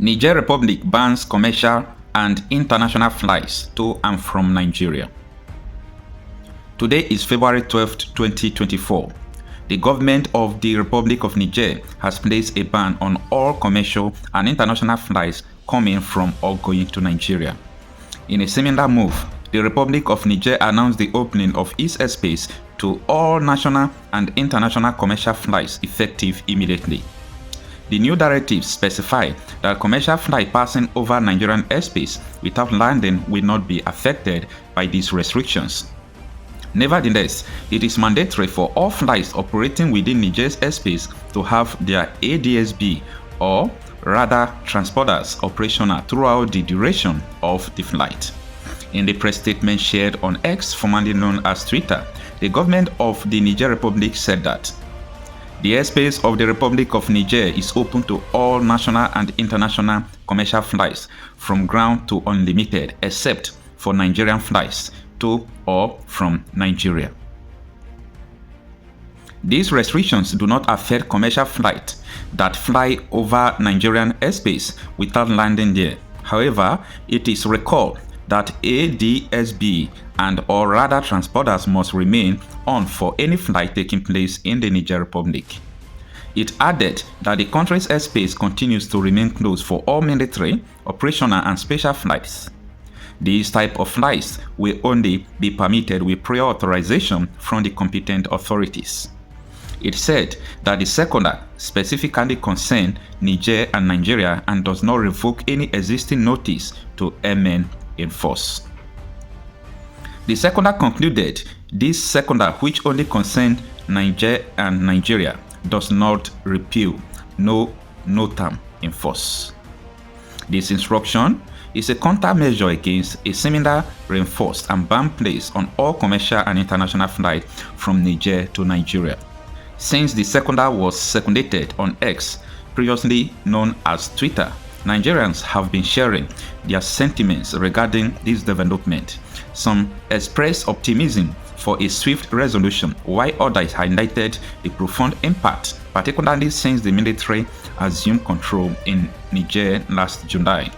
Niger Republic bans commercial and international flights to and from Nigeria. Today is February 12, 2024. The government of the Republic of Niger has placed a ban on all commercial and international flights coming from or going to Nigeria. In a similar move, the Republic of Niger announced the opening of its airspace to all national and international commercial flights effective immediately. The new directives specify that commercial flights passing over Nigerian airspace without landing will not be affected by these restrictions. Nevertheless, it is mandatory for all flights operating within Niger's airspace to have their ADSB or radar transponders operational throughout the duration of the flight. In the press statement shared on X, formerly known as Twitter, the government of the Niger Republic said that the airspace of the Republic of Niger is open to all national and international commercial flights from ground to unlimited, except for Nigerian flights to or from Nigeria. These restrictions do not affect commercial flights that fly over Nigerian airspace without landing there. However, it is recalled that ADSB and or radar transponders must remain on for any flight taking place in the Niger Republic. It added that the country's airspace continues to remain closed for all military, operational and special flights. These type of flights will only be permitted with prior authorization from the competent authorities. It said that the circular specifically concerned Niger and Nigeria and does not revoke any existing notice to remain in force. The circular concluded this circular, which only concerned Niger and Nigeria, does not repeal no term in force. This instruction is a countermeasure against a similar reinforced and banned placed on all commercial and international flights from Niger to Nigeria. Since the circular was circulated on X, previously known as Twitter, Nigerians have been sharing their sentiments regarding this development. Some expressed optimism for a swift resolution, while others highlighted the profound impact, particularly since the military assumed control in Niger last July.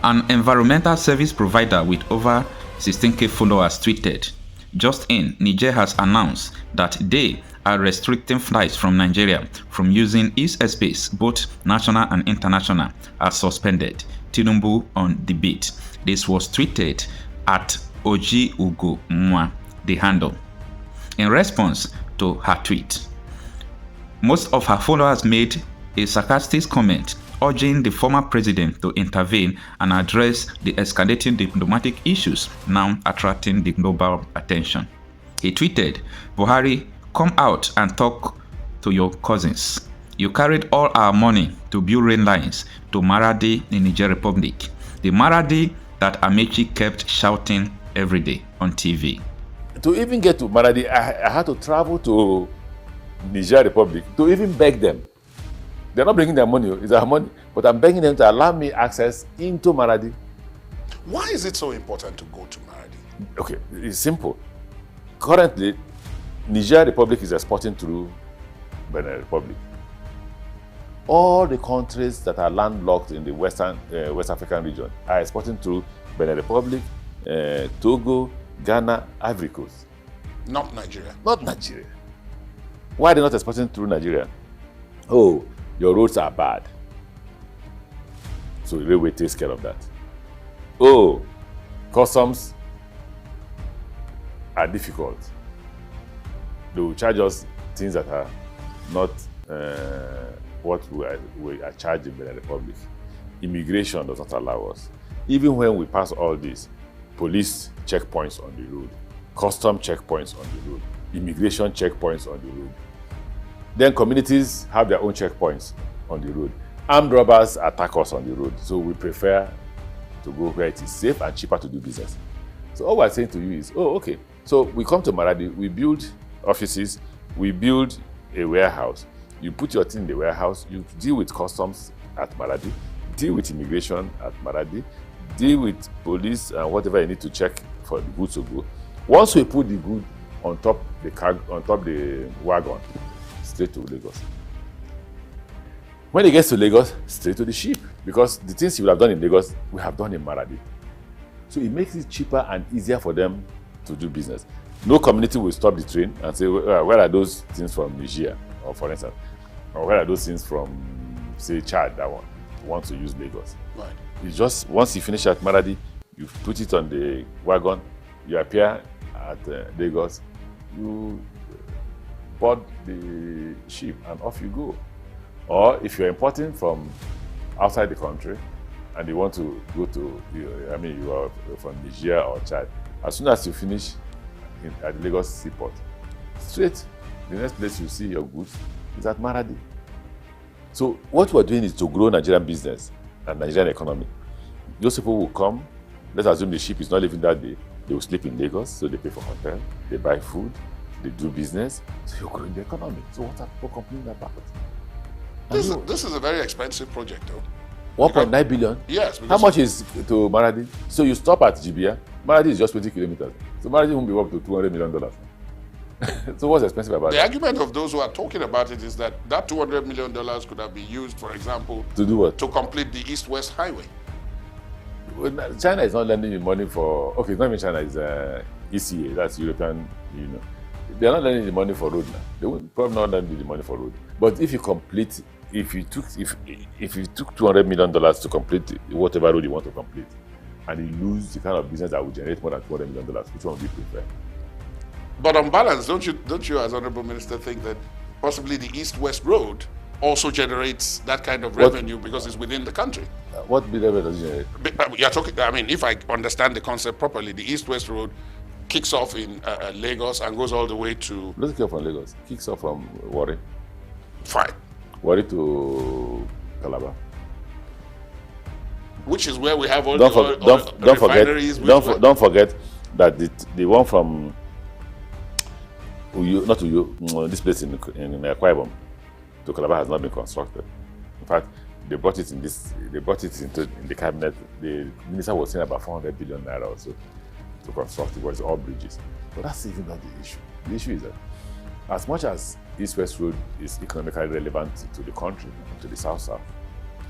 An environmental service provider with over 16,000 followers tweeted, "Just in, Niger has announced that they are restricting flights from Nigeria from using its airspace, both national and international, are suspended. Tinubu on the beat." This was tweeted at Oji Ugo Mwa, the handle. In response to her tweet, most of her followers made a sarcastic comment urging the former president to intervene and address the escalating diplomatic issues now attracting the global attention. He tweeted, "Buhari, come out and talk to your cousins. You carried all our money to build rail lines to Maradi in Niger Republic. The Maradi that Amechi kept shouting every day on TV." To even get to Maradi, I had to travel to Niger Republic to even beg them. They're not bringing their money, it's our money, but I'm begging them to allow me access into Maradi. Why is it so important to go to Maradi? Okay, it's simple. Currently, Niger Republic is exporting through Benin Republic. All the countries that are landlocked in the West African region are exporting through Benin Republic, Togo, Ghana, Ivory Coast. Not Nigeria. Not Nigeria. Why are they not exporting through Nigeria? Oh, your roads are bad. So the railway takes care of that. Oh, customs are difficult. They will charge us things that are not what we are charged in Benin Republic. Immigration does not allow us. Even when we pass all this, police checkpoints on the road, custom checkpoints on the road, immigration checkpoints on the road. Then communities have their own checkpoints on the road. Armed robbers attack us on the road, so we prefer to go where it is safe and cheaper to do business. So all we're saying to you is, oh, okay. So we come to Maradi, we build offices, we build a warehouse. You put your thing in the warehouse, you deal with customs at Maradi, deal with immigration at Maradi, deal with police and whatever you need to check for the goods to go. Once we put the good on top the wagon, straight to Lagos. When it gets to Lagos, straight to the ship. Because the things you would have done in Lagos, we have done in Maradi. So it makes it cheaper and easier for them to do business. No community will stop the train and say, where are those things from Niger, or for instance, or where are those things from, say, Chad that want to use Lagos. Right. It's just, once you finish at Maradi, you put it on the wagon, you appear at Lagos, you board the ship and off you go. Or if you're importing from outside the country and you want to go to, you are from Niger or Chad, as soon as you finish at the Lagos seaport, straight, the next place you see your goods is at Maradi. So what we're doing is to grow Nigerian business and Nigerian economy. Those people will come, let's assume the ship is not leaving that day, they will sleep in Lagos, so they pay for hotel, they buy food, they do business, so you're growing the economy. So what are people complaining about? This is a very expensive project, though. 1.9 billion? Yes. How much is to Maradi? So you stop at Jibia, Maradi is just 20 kilometers. So Maradi won't be up to $200 million. So what's expensive about it? The argument of those who are talking about it is that $200 million could have been used, for example, to do what? To complete the East-West Highway. Well, China is not lending you money for, okay, it's not even China, it's ECA, that's European Union. They're not lending the money for road now. They will probably not lend you the money for road. But if you complete, if you took $200 million to complete whatever road you want to complete, and you lose the kind of business that will generate more than $200 million, which one would you prefer? But on balance, don't you, as Honorable Minister, think that possibly the East-West Road also generates that kind of revenue because it's within the country? What revenue does it generate? You're talking, if I understand the concept properly, the East-West Road kicks off in Lagos and goes all the way to... Doesn't kick off from Lagos. Kicks off from Warri. Fine. Warri to Calabar. Which is where we have all the refineries. Don't forget that the one from Uyo, not Uyo, this place in Akwa Ibom to Calabar has not been constructed. In fact, they brought it into the cabinet. The minister was saying about 400 billion naira or so to construct it, was all bridges. But that's even not the issue. The issue is that as much as East-West Road is economically relevant to the country, to the South-South,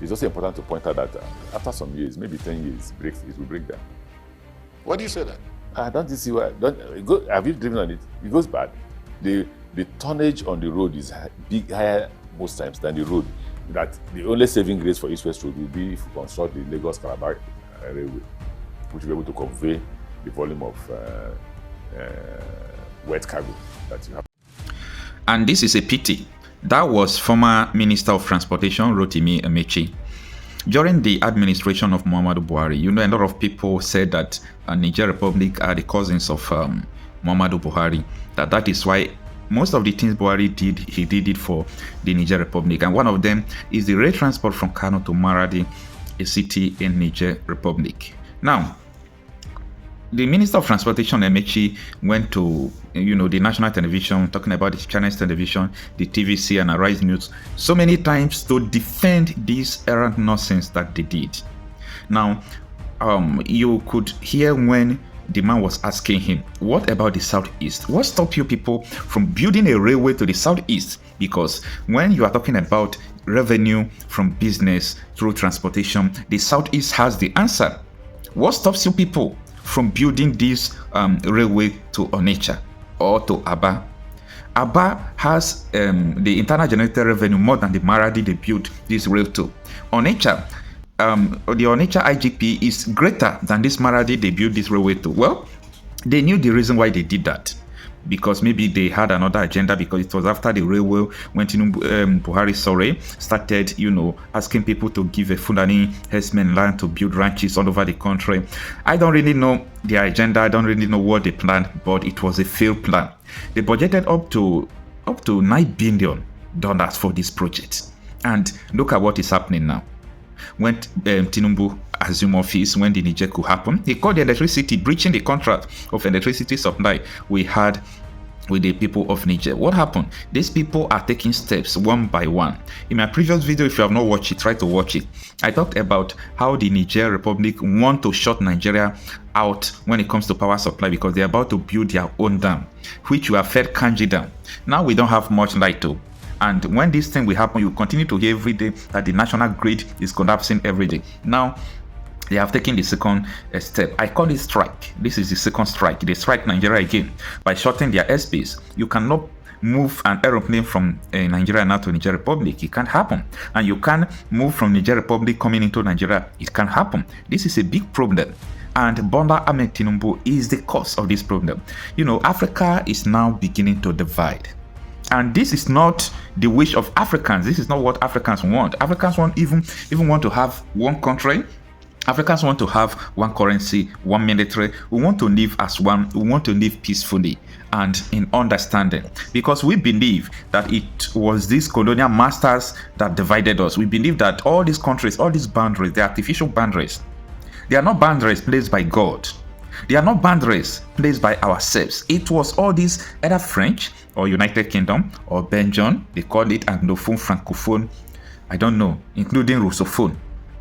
it's also important to point out that after some years, maybe 10 years, it will break down. Why do you say that? Don't you see why? Have you driven on it? It goes bad. The tonnage on the road is higher most times than the road. That the only saving grace for East-West Road will be if you construct the Lagos-Calabar railway, which will be able to convey the volume of wet cargo that you have. And this is a pity. That was former Minister of Transportation Rotimi Amechi. During the administration of Muhammadu Buhari, a lot of people said that Niger Republic are the cousins of Muhammadu Buhari. That is why most of the things Buhari did, he did it for the Niger Republic. And one of them is the rail transport from Kano to Maradi, a city in Niger Republic. Now, the Minister of Transportation, Amechi, went to the national television, talking about the Chinese television, the TVC and Arise News, so many times to defend this errant nonsense that they did. Now, you could hear when the man was asking him, what about the Southeast? What stopped you people from building a railway to the Southeast? Because when you are talking about revenue from business through transportation, the Southeast has the answer. What stops you people from building this railway to Onitsha or to Aba? Aba has the internal generated revenue more than the Maradi they built this rail to. Onitsha, the Onitsha IGP is greater than this Maradi they built this railway to. Well, they knew the reason why they did that, because maybe they had another agenda, because it was after the railway when Buhari started, asking people to give a Fulani herdsmen land to build ranches all over the country. I don't really know their agenda. I don't really know what they planned, but it was a failed plan. They budgeted up to $9 billion for this project. And look at what is happening now. When Tinubu assumed office, when the Niger could happen, he called the electricity, breaching the contract of electricity supply we had with the people of Niger. What happened? These people are taking steps one by one. In my previous video, if you have not watched it, try to watch it. I talked about how the Niger Republic want to shut Nigeria out when it comes to power supply, because they're about to build their own dam, which will affect Kanji Dam. Now we don't have much light to. And when this thing will happen, you continue to hear every day that the national grid is collapsing every day. Now, they have taken the second step. I call it strike. This is the second strike. They strike Nigeria again by shortening their airspace. You cannot move an aeroplane from Nigeria now to Niger Republic. It can't happen. And you can't move from Niger Republic coming into Nigeria. It can't happen. This is a big problem. And Bola Ahmed Tinubu is the cause of this problem. You know, Africa is now beginning to divide. And this is not the wish of Africans. This is not what Africans want. Africans want even want to have one country. Africans want to have one currency, one military. We want to live as one. We want to live peacefully and in understanding, because we believe that it was these colonial masters that divided us. We believe that all these countries, all these boundaries, they're artificial boundaries. They are not boundaries placed by God. They are not boundaries placed by ourselves. It was all these either French or United Kingdom or Belgium. They call it Anglophone, Francophone, I don't know, including Russophone.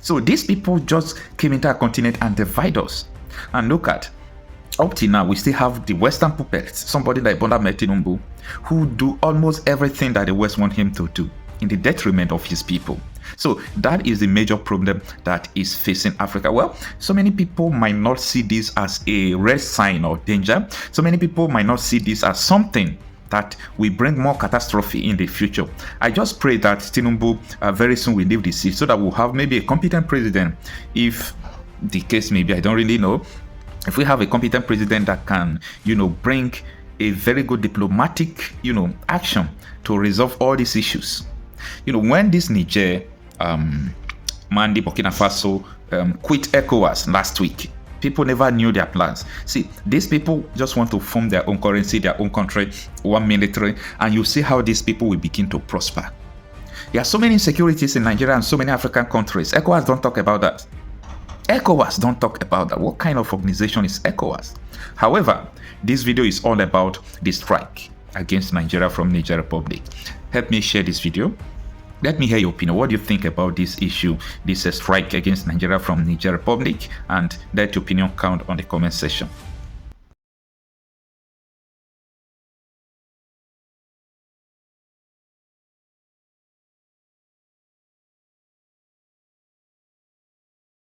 So these people just came into our continent and divide us. And look at, up till now, we still have the Western puppets, somebody like Bola Ahmed Tinubu, who do almost everything that the West want him to do in the detriment of his people. So that is the major problem that is facing Africa. Well, so many people might not see this as a red sign or danger. So many people might not see this as something that will bring more catastrophe in the future. I just pray that Tinubu very soon will leave the seat so that we'll have maybe a competent president. If the case may be, I don't really know. If we have a competent president that can, bring a very good diplomatic, action to resolve all these issues. When this Niger, Mali, Burkina Faso quit ECOWAS last week, people never knew their plans. See, these people just want to form their own currency, their own country, one military, and you see how these people will begin to prosper. There are so many insecurities in Nigeria and so many African countries. ECOWAS don't talk about that. ECOWAS don't talk about that. What kind of organization is ECOWAS? However, this video is all about the strike against Nigeria from Niger Republic. Help me share this video. Let me hear your opinion. What do you think about this issue, this strike against Nigeria from Niger Republic? And let your opinion count on the comment section.